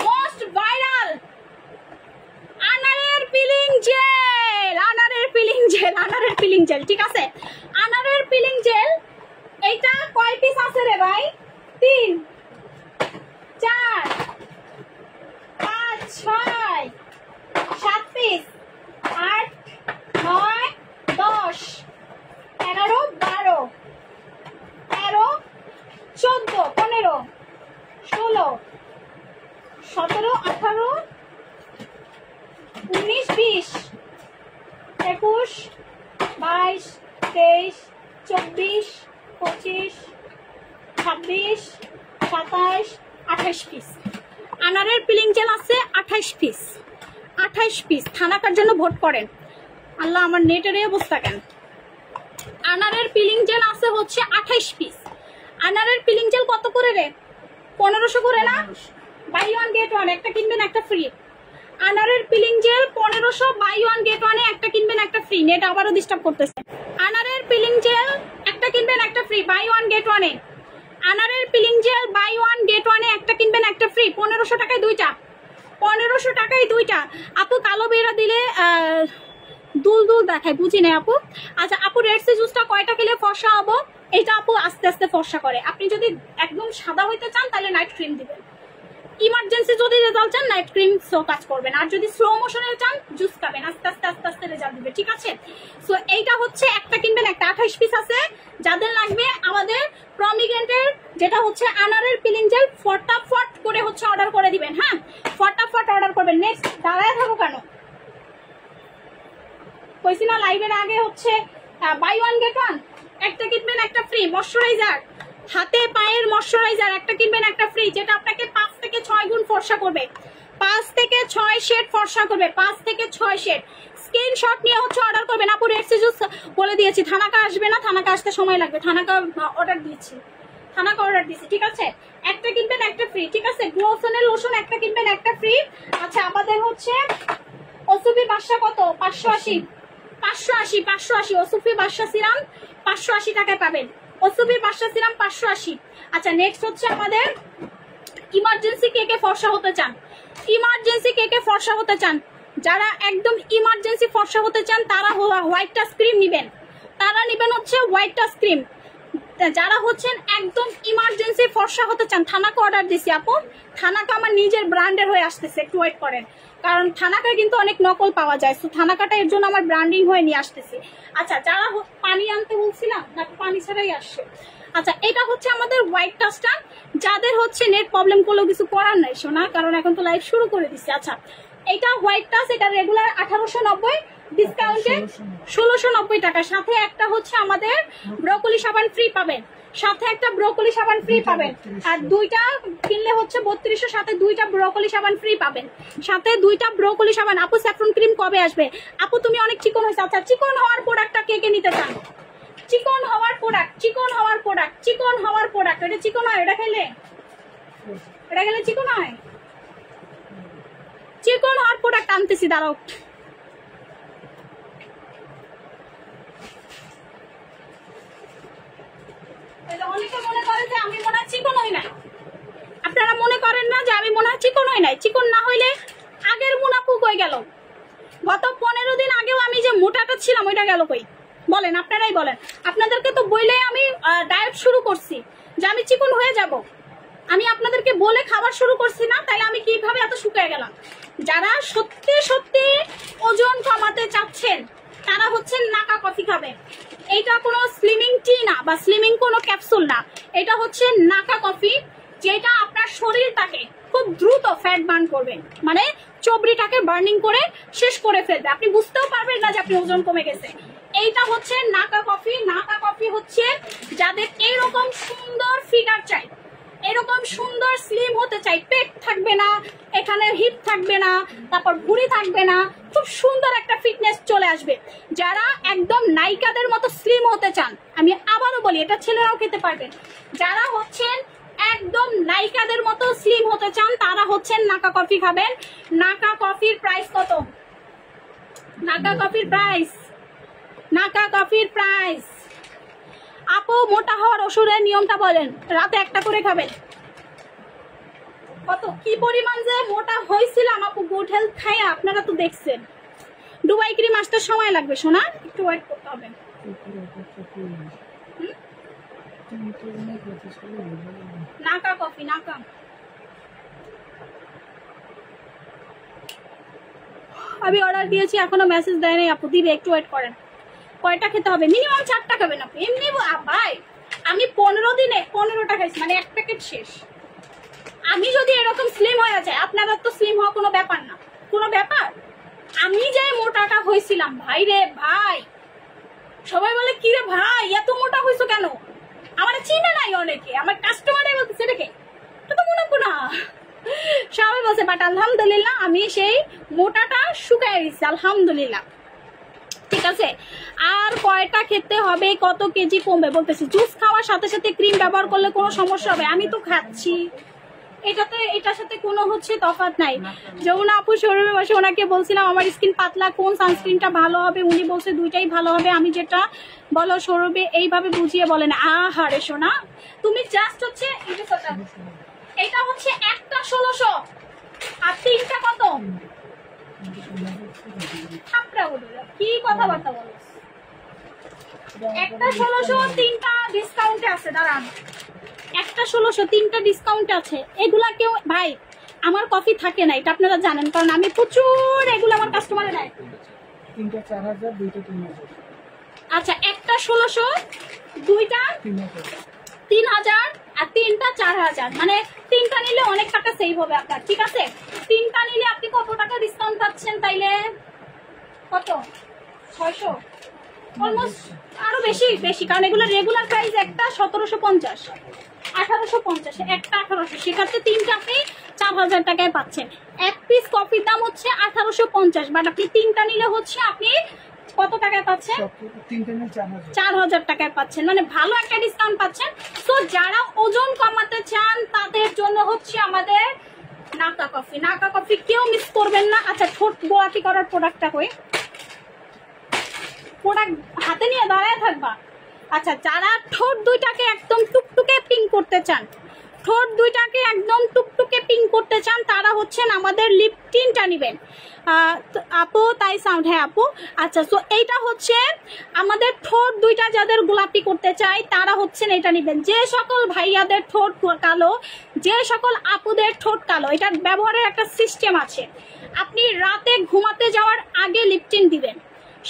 মোস্ট ভাইরাল আনারের পিলিং জেল, আনারের পিলিং জেল, আনারের পিলিং জেল। ঠিক আছে, আনারের পিলিং জেল। এইটা কয় পিস আছে রে ভাই? 3, 4, 5, 6, 7 পিস, 8, 9, 10, 11, 12, 13, 14, 15, 16, 17, 18, 19, 20, 21, 22, 23, 24, 25, 26, 27, 28 পিস আনারের পিলিং জেল আছে। 28 পিস, 28 পিস। থানাকার জন্য ভোট করেন। আল্লাহ, আমার নেটের এই অবস্থা কেন? আনারের পিলিং জেল আছে হচ্ছে 28 পিস। আনারের পিলিং জেল কত করে রে? 1500 করে না? বাই ওয়ান গেট ওয়ান, একটা কিনবেন একটা ফ্রি। আনারের peeling gel 1500, buy one get ওয়ানে একটা কিনবেন একটা ফ্রি। নেট আবারও ডিস্টার্ব করতেছে। আনারের পিলিং জেল একটা কিনবেন একটা ফ্রি, বাই ওয়ান গেট ওয়ানে। আনারের peeling gel buy one get ওয়ানে একটা কিনবেন একটা ফ্রি। 1500 টাকায় দুইটা, 1500 টাকায় দুইটা। আপু কালো বেরা দিলে দুল দুল দেখায়, বুঝি না আপু। আচ্ছা আপু, রেডসি জুসটা কয়টা খেলে ফর্সা হবো? এটা আপু আস্তে আস্তে ফর্সা করে। আপনি যদি একদম সাদা হইতে চান তাহলে নাইট ক্রিম দিবেন। ইমার্জেন্সি যদি রেজাল্ট চান নাইট ক্রিম স্লো কাজ করবেন, আর যদি স্লো মোশনে চান জুস খাবেন। আস্তে আস্তে আস্তে আস্তে রেজাল্ট দিবে। ঠিক আছে, সো এইটা হচ্ছে একটা কিনবেন একটা। 28 পিস আছে। যাদের লাগবে আমাদের প্রমিগ্রেন্টের যেটা হচ্ছে আনারের পিলিং জেল, ফটাফট করে হচ্ছে অর্ডার করে দিবেন। হ্যাঁ, ফটাফট অর্ডার করবেন। নেক্সট, দাঁড়ায় থাকো কেন? কইছি না লাইভের আগে হচ্ছে বাই ওয়ান গেট ওয়ান, একটা কিনবেন একটা ফ্রি। ময়শ্চারাইজার, হাতে পায়ের ময়শ্চারাইজার একটা কিনবেন একটা ফ্রি, যেটা আপনাকে 5 থেকে 6 গুণ ফর্সা করবে। 5 থেকে 6 শেড ফর্সা করবে, 5 থেকে 6 শেড। স্ক্রিনশট নিয়ে হচ্ছে অর্ডার করবেন। আপু রেডসি জুস বলে দিয়েছি, থানাকা আসবে না, থানাকা আসতে সময় লাগবে। থানাকা অর্ডার দিয়েছি, থানাকা অর্ডার দিয়েছি। ঠিক আছে, একটা কিনবেন একটা ফ্রি। ঠিক আছে, গ্লোসনের লোশন একটা কিনবেন একটা ফ্রি। আচ্ছা, আমাদের হচ্ছে ওসুফি বাদশা কত? 580, 580, 580। ওসুফি বাদশা সিরাম 580 টাকায় পাবেন। ওসুফি বাদশা সিরাম 580। আচ্ছা, নেক্সট হচ্ছে আমাদের ইমার্জেন্সি কে কে ফর্সা হতে চান? ইমার্জেন্সি কে কে ফর্সা হতে চান, যারা একদম ইমার্জেন্সি ফর্সা হতে চান তারা হোয়াইট টাচ ক্রিম নিবেন, তারা নিবেন হচ্ছে হোয়াইট টাচ ক্রিম। যারা হচ্ছেন একদম ইমার্জেন্সি ফর্সা হতে চান, থানাকে অর্ডার দিছি আপু, থানাকা আমার নিজের ব্র্যান্ডের হয়ে আসতেছে, একটু ওয়েট করেন, কারণ থানাকায় কিন্তু অনেক নকল পাওয়া যায়, তো থানাকাটা এর জন্য আমার ব্র্যান্ডিং হয়ে নিয়ে আসতেছি। আচ্ছা যারা পানি আনতে বলছিলাম না, পানি ছাড়াই আসছে। আচ্ছা এটা হচ্ছে আমাদের হোয়াইট টাচটা, যাদের হচ্ছে নেট প্রবলেম করলেও কিছু করার নাই শোনা, কারণ এখন তো লাইভ শুরু করে দিচ্ছি। আচ্ছা এটা হোয়াইট টাচ, এটা রেগুলার 1890, ডিসকাউন্টে 1690 টাকা, সাথে একটা হচ্ছে আমাদের ব্রোকলি সাবান ফ্রি পাবেন, সাথে একটা ব্রোকলি সাবান ফ্রি পাবেন, আর দুইটা কিনলে হচ্ছে 3200, সাথে দুইটা ব্রোকলি সাবান ফ্রি পাবেন, সাথে দুইটা ব্রোকলি সাবান। আপু স্যাফরন ক্রিম কবে আসবে? আপু তুমি অনেক চিকন হয়েছে। আচ্ছা চিকন হওয়ার প্রোডাক্টটা কে কে নিতে চান? চিকন হওয়ার প্রোডাক্ট, চিকন হওয়ার প্রোডাক্ট, চিকন হওয়ার প্রোডাক্ট, এটা চিকন হয়, এটা খেলে, এটা খেলে চিকন হয়, চিকন হওয়ার প্রোডাক্ট আনতেছি, দাঁড়াও। অনেকে মনে করে যে আমি মনে হয় চিকন হই নাই, আপনারা মনে করেন না যে আমি মনে হয় চিকন হই নাই, চিকন না হইলে আগের মুনাফু কই গেল? গত 15 দিন আগেও আমি যে মোটাটা ছিলাম ওইটা গেল কই বলেন, আপনারাই বলেন। আপনাদেরকে তো বইলে আমি ডায়েট শুরু করছি যে আমি চিকন হয়ে যাব, আমি আপনাদেরকে বলে খাবার শুরু করছি না, তাইলে আমি কিভাবে এত শুকিয়ে গেলাম? যারা সত্যি সত্যি ওজন কমাতে চাচ্ছেন তারা হচ্ছে নাকা কফি খাবেন। এইটা কোনো স্লিমিং টি না বা স্লিমিং কোনো ক্যাপসুল না, এটা হচ্ছে নাকা কফি, যেটা আপনার শরীরটাকে খুব দ্রুত ফ্যাট বার্ন করবে, মানে চর্বিটাকে বার্নিং করে শেষ করে ফেলবে, আপনি বুঝতেও পারবেন না যে আপনি ওজন কমে গেছে। এইটা হচ্ছে নাকা কফি। নাকা কফি হচ্ছে যাদের এইরকম সুন্দর ফিগার চাই, এরকম সুন্দর স্লিম হতে চাই, পেট থাকবে না, এখানে হিপ থাকবে না, তারপর ভুঁড়ি থাকবে না, খুব সুন্দর একটা ফিটনেস চলে আসবে। যারা একদম নায়িকাদের মতো স্লিম হতে চান, আমি আবারও বলি এটা ছেলেরাও খেতে পারবেন, যারা হচ্ছেন একদম নায়িকাদের মতো স্লিম হতে চান তারা হচ্ছেন নাকা কফি খাবেন। নাকা কফির প্রাইস কত? নাকা কফির প্রাইস, নাকা কফির প্রাইস, আপু মোটা হওয়ার ওষুধের নিয়মটা বলেন। রাতে একটা করে খাবেন। কত কি পরিমাণ যে মোটা হয়েছিলাম আপু গুড হেলথ খাইয়া, আপনারা তো দেখছেন। দুবাই ক্রিম আসতে সময় লাগবে সোনা, একটু ওয়েট করতে হবে। নাকা কফি, নাকা আমি অর্ডার দিয়েছি, এখনো মেসেজ দেয় নাই আপু, দিবে, একটু ওয়েট করেন। কয়টা খেতে হবে? মিনিমাম 4টা খাবেন আপনি। এমনি ভাই আমি 15 দিনে 15টা খাইছি, মানে এক প্যাকেট শেষ। আমি যদি এরকম স্লিম হয়ে যায়, আপনারা তো স্লিম হওয়া কোনো ব্যাপার না, কোনো ব্যাপার। আমি যে মোটাটা হয়েছিলাম ভাই রে ভাই, সবাই বলে কি রে ভাই এত মোটা হয়েছো কেন? আমার চিনে নাই অনেকে, আমার কাস্টমারই বলতেছে দেখে এটা তো মনে না, সবাই বলছে, বাট আলহামদুলিল্লাহ আমি সেই মোটাটা শুকাই গেছি আলহামদুলিল্লাহ। ঠিক আছে, আর কয়টা খেতে হবে, কত কেজি কমবে বলতেছি। জুস খাওয়ার সাথে সাথে ক্রিম ব্যবহার করলে কোনো সমস্যা হবে? আমি তো খাচ্ছি, এটাতে এটার সাথে কোনো হচ্ছে তফাৎ নাই। যমুনা আপু শোরুমে বসে ওনাকে বলছিলাম আমার স্কিন পাতলা, কোন সানস্ক্রিনটা ভালো হবে, উনি বলছে দুইটাই ভালো হবে। আমি যেটা বলো শোরুমে এইভাবে বুঝিয়ে বলেন। আহারে সোনা তুমি জাস্ট হচ্ছে এটা হচ্ছে একটা 1600 আর তিনটা কত? কি কথাবার্তা বলো? একটা 1600, তিনটা ডিসকাউন্টে আছে, দাঁড়ান, একটা 1600, তিনটা ডিসকাউন্টে আছে। এগুলা কেউ ভাই আমার কফি থাকে না, এটা আপনারা জানেন, কারণ আমি প্রচুর এগুলো আমার কাস্টমারে নেয়। তিনটা 4000, দুইটা 3000। আচ্ছা একটা 1600, দুইটা 3000 আর তিনটা 4000, মানে তিনটা নিলে অনেক টাকা সেভ হবে আপনার। ঠিক আছে, তিনটা নিলে আপনি কত টাকা ডিসকাউন্ট পাচ্ছেন তাইলে? কত? 600, অলমোস্ট আরো বেশি বেশি, কারণ এগুলো রেগুলার প্রাইস একটা 1750, 1850, একটা 1800, সেক্ষেত্রে তিনটা আপনি 4000 টাকায় পাচ্ছেন। এক পিস কফির দাম হচ্ছে 1850, বাট আপনি তিনটা নিলে হচ্ছে আপনি কত টাকায় পাচ্ছেন? 4000 টাকায় পাচ্ছেন, মানে ভালো একটা ডিসকাউন্ট পাচ্ছেন। তো যারা ওজন কমাতে চান তাদের জন্য হচ্ছে আমাদের নাকা কফি। নাকা কফি কেউ মিস করবেন না। আচ্ছা ঠোঁট গোলাপি করার প্রোডাক্টটা কই? প্রোডাক্ট হাতে নিয়ে দাঁড়ায় থাকবা। আচ্ছা যারা ঠোঁট দুইটাকে একদম টুকটুকে পিঙ্ক করতে চান, ঠোঁট দুইটাকে একদম টুকটুকে পিঙ্ক করতে চান তারা হচ্ছেন আমাদের লিপ টিনটা নেবেন। আপু তাই সাউন্ড, হ্যাঁ আপু। আচ্ছা, সো এইটা হচ্ছে আমাদের ঠোঁট দুইটা যাদের গোলাপি করতে চাই তারা হচ্ছেন এটা নেবেন। যে সকল ভাইয়াদের ঠোঁট কালো, যে সকল আপুদের ঠোঁট কালো, এটার ব্যবহারের একটা সিস্টেম আছে। আপনি রাতে ঘুমাতে যাওয়ার আগে লিপটিন দিবেন,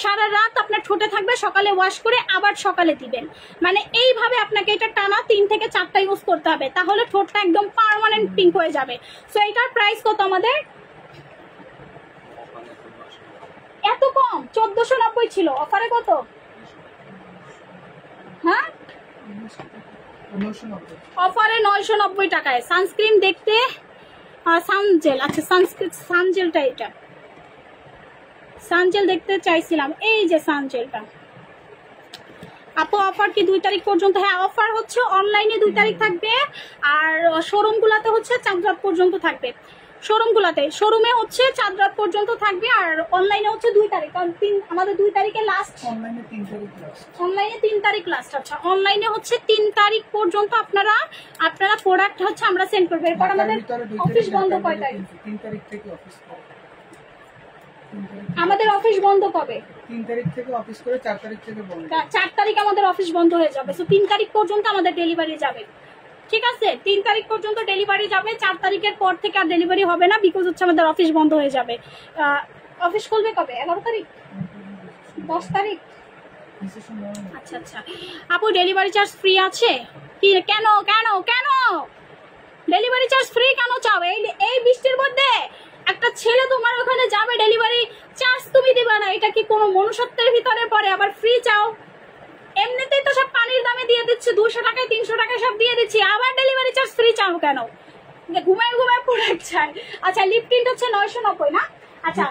সারা রাত আপনার ঠোঁটে থাকবে, সকালে ওয়াশ করে আবার সকালে দিবেন। মানে এইভাবে আপনাকে এটা টানা 3 থেকে 4টা ইউজ করতে হবে, তাহলে ঠোঁটটা একদম পার্মানেন্ট পিঙ্ক হয়ে যাবে। সো এটার প্রাইস কত আমাদের? এত কম, 1490 ছিল, অফারে কত? হ্যাঁ, অফারে 990 টাকায় সানস্ক্রিন দেখতে সানজেল। আচ্ছা, সানজেলটা, এটা সানজেল দেখতে চাইছিলাম, এই যে সানজেলটা। আপু অফার কি 2 তারিখ পর্যন্ত? হ্যাঁ, অফার হচ্ছে অনলাইনে 2 তারিখ থাকবে, আর শোরুম গুলাতে হচ্ছে 4 রাত পর্যন্ত থাকবে। শোরুমে হচ্ছে 4 রাত পর্যন্ত থাকবে, আর অনলাইনে হচ্ছে 2 তারিখ, কারণ আমাদের 2 তারিখে লাস্ট, অনলাইনে 3 তারিখ লাস্ট। আচ্ছা, অনলাইনে হচ্ছে 3 তারিখ পর্যন্ত আপনারা প্রোডাক্ট হচ্ছে আমরা সেন্ড করবো। এরপর আমাদের অফিস বন্ধ কয় তারিখ? 3 তারিখ থেকে অফিস, আমাদের অফিস বন্ধ কবে? 3 তারিখ থেকে অফিস করে 4 তারিখ থেকে বন্ধ। 4 তারিখ আমাদের অফিস বন্ধ হয়ে যাবে। সো 3 তারিখ পর্যন্ত আমাদের ডেলিভারি যাবে, ঠিক আছে? 3 তারিখ পর্যন্ত ডেলিভারি যাবে, 4 তারিখের পর থেকে আর ডেলিভারি হবে না, বিকজ হচ্ছে আমাদের অফিস বন্ধ হয়ে যাবে। অফিস খুলবে কবে? 11 তারিখ, 10 তারিখ? আচ্ছা আচ্ছা। আপু ডেলিভারি চার্জ ফ্রি আছে কি? কেন কেন কেন ডেলিভারি চার্জ ফ্রি কেন চাও? এই বৃষ্টির মধ্যে একটা ছেলে তোমার ওখানে যাবে, ডেলিভারি চার্জ তুমি দিবা না, এটা কি কোনো মনুষ্যত্বের ভিতরে পড়ে? আবার ফ্রি চাও? এমনিতেই তো সব পানির দামে দিয়ে দিচ্ছি, 200 টাকায় 300 টাকায় সব দিয়ে দিচ্ছি, আবার ডেলিভারি চার্জ ফ্রি চাও কেন? ঘুমায় ঘুমায় প্রোডাক্ট চাই। আচ্ছা, লিপ টিন্ট হচ্ছে 990 না? আচ্ছা,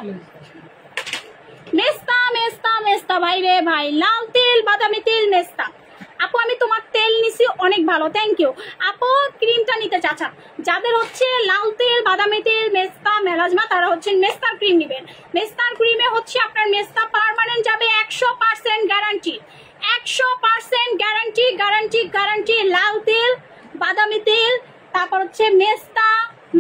মেস্তা মেস্তা মেস্তা ভাই রে ভাই, লাল তেল বাদামি তেল মেস্তা। আপু আমি তোমার তেল নিছি, অনেক ভালো, থ্যাংক ইউ। আপু ক্রিমটা নিতে চাচ্ছা, যাদের হচ্ছে লাল তেল বাদামি তেল মেস্তা মেলাজমা, তারা হচ্ছে মেস্তার ক্রিম নেবেন। মেস্তার ক্রিমে হচ্ছে আপনার মেস্তা পার্মানেন্ট যাবে, 100% গ্যারান্টি, 100% গ্যারান্টি গ্যারান্টি গ্যারান্টি। লাল তেল বাদামি তেল, তারপর হচ্ছে মেস্তা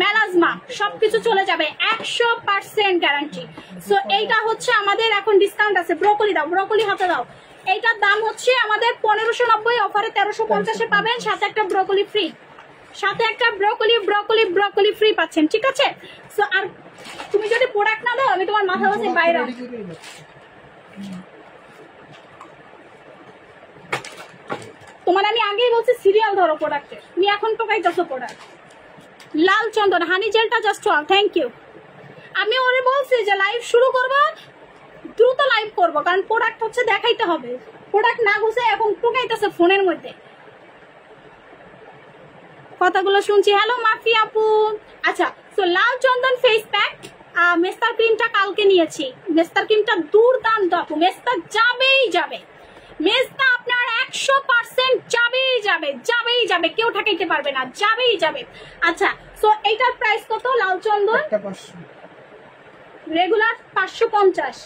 মেলাজমা সবকিছু চলে যাবে, 100% গ্যারান্টি। সো এইটা হচ্ছে আমাদের এখন ডিসকাউন্ট আছে। ব্রোকলি দাও, ব্রোকলি হাতে দাও। এইটার দাম হচ্ছে আমাদের 1590, অফারে 1350 পাবেন, সাথে একটা ব্রোকলি ফ্রি, সাথে একটা ব্রোকলি ফ্রি পাচ্ছেন, ঠিক আছে? সো আর তুমি যদি প্রোডাক্ট না দাও আমি তোমার মাথা বসে বাইরে। তোমার আমি আগেই বলছি সিরিয়াল ধরো প্রোডাক্টে, তুমি এখন টোকাইতেছো প্রোডাক্ট। লাল চন্দন হানি জেলটা জাস্ট ওয়াও, থ্যাংক ইউ। আমি ওরে বলছি যে লাইভ শুরু করবো, দ্রুত লাইভ করবো, কারণ প্রোডাক্ট হচ্ছে দেখাইতে হবে। প্রোডাক্ট না ঘুষে এখন টোকাইতেছে ফোনের মধ্যে। কথাগুলো শুনছি। হ্যালো মাফি আপু। আচ্ছা, সো লাল চন্দন ফেস প্যাক, মেস্তার ক্রিমটা কালকে নিয়েছি। মেস্তার ক্রিমটা দুর্দান্ত আপু, মেস্তা যাবেই যাবে, মেস্তা আপনার 100% যাবেই যাবে, যাবেই যাবে, কেউ ঠকাইতে পারবে না, যাবেই যাবে। আচ্ছা, সো এইটার প্রাইস কত? লাল চন্দন রেগুলার 550,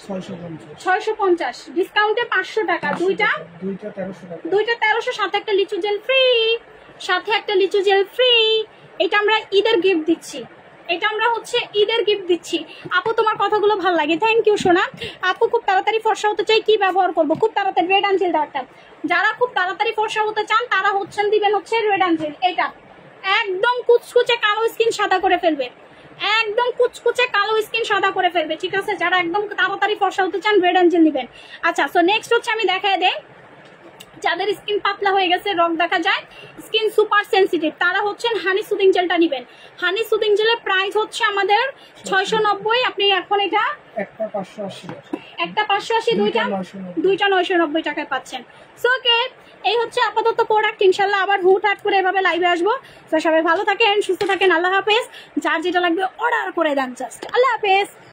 650, ডিসকাউন্টে 500 টাকা, দুইটা 1300, সাথে একটা লিচু জেল ফ্রি, সাথে একটা লিচু জেল ফ্রি। এটা আমরা ঈদের গিফট দিচ্ছি, এটা আমরা হচ্ছে ঈদের গিফট দিচ্ছি। আপু তোমার কথাগুলো ভালো লাগে, থ্যাংক ইউ সোনা। আপু খুব তাড়াতাড়ি ফর্সা হতে চাই, কি ব্যবহার করবো? খুব তাড়াতাড়ি রেড অ্যাঞ্জেল দেওয়াটা, যারা খুব তাড়াতাড়ি ফর্সা হতে চান তারা হচ্ছেন দিবেন হচ্ছে রেড অ্যাঞ্জেল। এটা একদম কুচকুচে কালো স্কিন সাদা করে ফেলবে, একদম কুচকুচে কালো স্কিন সাদা করে ফেলবে, ঠিক আছে? যারা একদম তাড়াতাড়ি ফর্সা হতে চান রেড অ্যাঞ্জেল নিবেন। আচ্ছা, সো নেক্সট হচ্ছে আমি দেখাই দেই, যাদের স্কিন পাতলা হয়ে গেছে, রং দেখা যায়, স্কিন সুপার সেনসিটিভ, তারা হচ্ছেন হানি সুদিং জেলটা নিবেন। হানি সুদিং জেলের প্রাইস হচ্ছে আমাদের 690, আপনি এখন এটা একটা 580, দুইটা 990 টাকায় পাচ্ছেন। সো ওকে, এই হচ্ছে আপাতত প্রোডাক্ট। ইনশাল্লাহ আবার হুটহাট করে এভাবে লাইভে আসবো। তো সবাই ভালো থাকেন, সুস্থ থাকেন, আল্লাহ হাফেজ। যার যেটা লাগবে অর্ডার করে দেন জাস্ট। আল্লাহ হাফেজ।